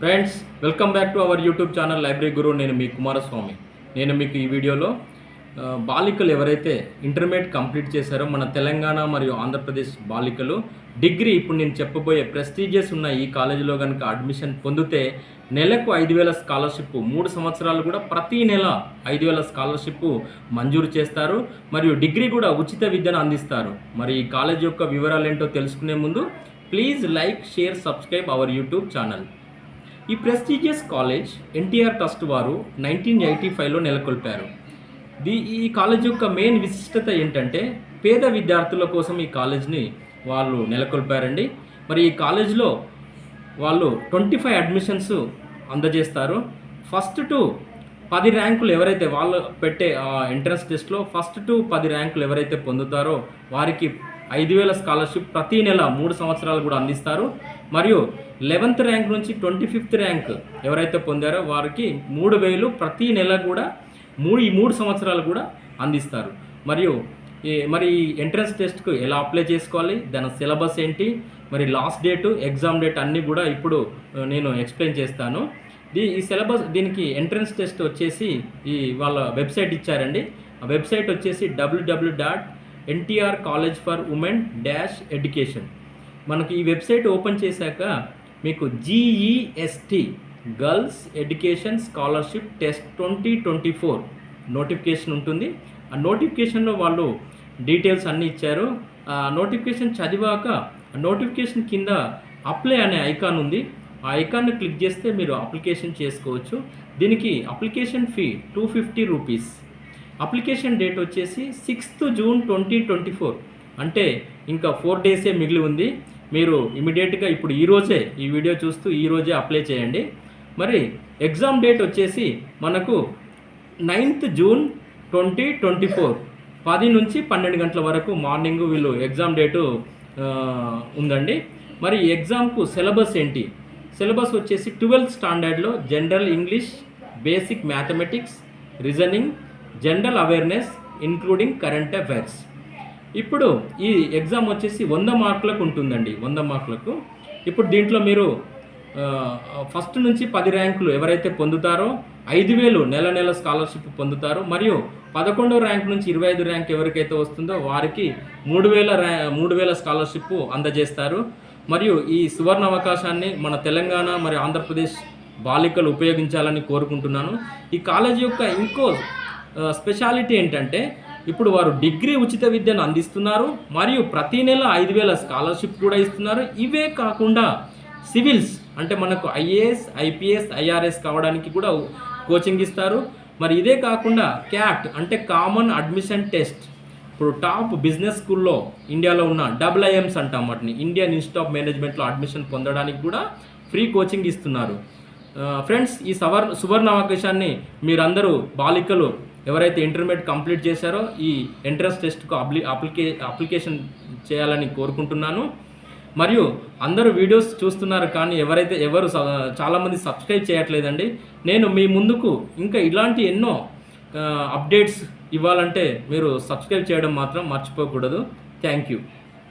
Friends, welcome back to our YouTube channel library Guru. నేను మీ కుమారస్వామి. నేను మీకు ఈ వీడియోలో బాలికలు ఎవరైతే ఇంటర్మీడియట్ కంప్లీట్ చేశారో మన తెలంగాణ మరియు ఆంధ్రప్రదేశ్ బాలికలు డిగ్రీ ఇప్పుడు నేను చెప్పబోయే ప్రెస్టీజియస్ ఉన్న ఈ కాలేజీలో కనుక అడ్మిషన్ పొందితే నెలకు 5,000 స్కాలర్షిప్, 3 సంవత్సరాలు కూడా ప్రతి నెల 5,000 స్కాలర్షిప్ మంజూరు చేస్తారు. మరియు డిగ్రీ కూడా ఉచిత విద్యను అందిస్తారు. మరి ఈ కాలేజ్ యొక్క వివరాలు ఏంటో తెలుసుకునే ముందు please like, share, subscribe our YouTube channel. ఈ ప్రెస్టీజియస్ కాలేజ్ ఎన్టీఆర్ ట్రస్ట్ వారు 1985లో నెలకొల్పారు. ఈ కాలేజ్ యొక్క మెయిన్ విశిష్టత ఏంటంటే పేద విద్యార్థుల కోసం ఈ కాలేజ్ని వాళ్ళు నెలకొల్పారండి. మరి ఈ కాలేజ్లో వాళ్ళు 25 అడ్మిషన్స్ అందజేస్తారు. ఫస్ట్ టు 10 ర్యాంకులు ఎవరైతే వాళ్ళు పెట్టే ఎంట్రన్స్ టెస్ట్లో ఫస్ట్ టు 10 ర్యాంకులు ఎవరైతే పొందుతారో వారికి 5,000 స్కాలర్షిప్ ప్రతి నెల 3 సంవత్సరాలు కూడా అందిస్తారు. మరియు 11th ర్యాంక్ నుంచి 25th ర్యాంక్ ఎవరైతే పొందారో వారికి 3,000 ప్రతి నెల కూడా ఈ 3 సంవత్సరాలు కూడా అందిస్తారు. మరి ఈ ఎంట్రన్స్ టెస్ట్కు ఎలా అప్లై చేసుకోవాలి, దాని సిలబస్ ఏంటి, మరి లాస్ట్ డేటు, ఎగ్జామ్ డేట్ అన్నీ కూడా ఇప్పుడు నేను ఎక్స్ప్లెయిన్ చేస్తాను. ఈ సిలబస్, దీనికి ఎంట్రన్స్ టెస్ట్ వచ్చేసి వాళ్ళ వెబ్సైట్ ఇచ్చారండి. ఆ వెబ్సైట్ వచ్చేసి www.ntrcollegeforwomen-education. మనకి ఈ వెబ్సైట్ ఓపెన్ చేశాక మీకు GEST girls education scholarship test 2024 notification ఉంటుంది. ఆ నోటిఫికేషన్లో వాళ్ళు డీటెయిల్స్ అన్నీ ఇచ్చారు. ఆ నోటిఫికేషన్ చదివాక నోటిఫికేషన్ కింద అప్లై అనే ఐకాన్ ఉంది. ఆ ఐకాన్ని క్లిక్ చేస్తే మీరు అప్లికేషన్ చేసుకోవచ్చు. దీనికి application fee 250 rupees. Application date వచ్చేసి 6th జూన్ 2024, అంటే ఇంకా 4 డేసే మిగిలి ఉంది. మీరు ఇమీడియట్గా ఇప్పుడు ఈరోజే ఈ వీడియో చూస్తూ ఈరోజే అప్లై చేయండి. మరి ఎగ్జామ్ డేట్ వచ్చేసి మనకు 9th జూన్ 2024 10 నుంచి 12 గంటల వరకు మార్నింగ్ వీళ్ళు ఎగ్జామ్ డేటు ఉందండి. మరి ఎగ్జామ్కు సిలబస్ ఏంటి? సిలబస్ వచ్చేసి 12th స్టాండర్డ్లో general English, basic mathematics, reasoning, general awareness including current affairs. ఇప్పుడు ఈ ఎగ్జామ్ వచ్చేసి 100 మార్కులకు ఉంటుందండి. 100 మార్కులకు. ఇప్పుడు దీంట్లో మీరు ఫస్ట్ నుంచి 10 ర్యాంకులు ఎవరైతే పొందుతారో 5,000 నెల స్కాలర్షిప్ పొందుతారు. మరియు 11వ ర్యాంక్ నుంచి 25 ర్యాంక్ ఎవరికైతే వస్తుందో వారికి 3,000 స్కాలర్షిప్ అందజేస్తారు. మరియు ఈ సువర్ణ అవకాశాన్ని మన తెలంగాణ మరియు ఆంధ్రప్రదేశ్ బాలికలు ఉపయోగించాలని కోరుకుంటున్నాను. ఈ కాలేజీ యొక్క ఇంకో స్పెషాలిటీ ఏంటంటే ఇప్పుడు వారు డిగ్రీ ఉచిత విద్యను అందిస్తున్నారు. మరియు ప్రతి నెల 5,000 స్కాలర్షిప్ కూడా ఇస్తున్నారు. ఇవే కాకుండా సివిల్స్ అంటే మనకు IAS, IPS, IRS కావడానికి కూడా కోచింగ్ ఇస్తారు. మరి ఇదే కాకుండా క్యాట్ అంటే కామన్ అడ్మిషన్ టెస్ట్, ఇప్పుడు టాప్ బిజినెస్ స్కూల్లో ఇండియాలో ఉన్న IIMs అంటాం వాటిని, ఇండియన్ ఇన్స్టిట్యూట్ ఆఫ్ మేనేజ్మెంట్లో అడ్మిషన్ పొందడానికి కూడా ఫ్రీ కోచింగ్ ఇస్తున్నారు. ఫ్రెండ్స్, ఈ సువర్ణ అవకాశాన్ని మీరందరూ బాలికలు ఎవరైతే ఇంటర్మీడియట్ కంప్లీట్ చేశారో ఈ ఎంట్రన్స్ టెస్ట్కు అప్లికేషన్ చేయాలని కోరుకుంటున్నాను. మరియు అందరూ వీడియోస్ చూస్తున్నారు కానీ ఎవరు చాలామంది సబ్స్క్రైబ్ చేయట్లేదండి. నేను మీ ముందుకు ఇంకా ఇలాంటి ఎన్నో అప్డేట్స్ ఇవ్వాలంటే మీరు సబ్స్క్రైబ్ చేయడం మాత్రం మర్చిపోకూడదు. Thank you.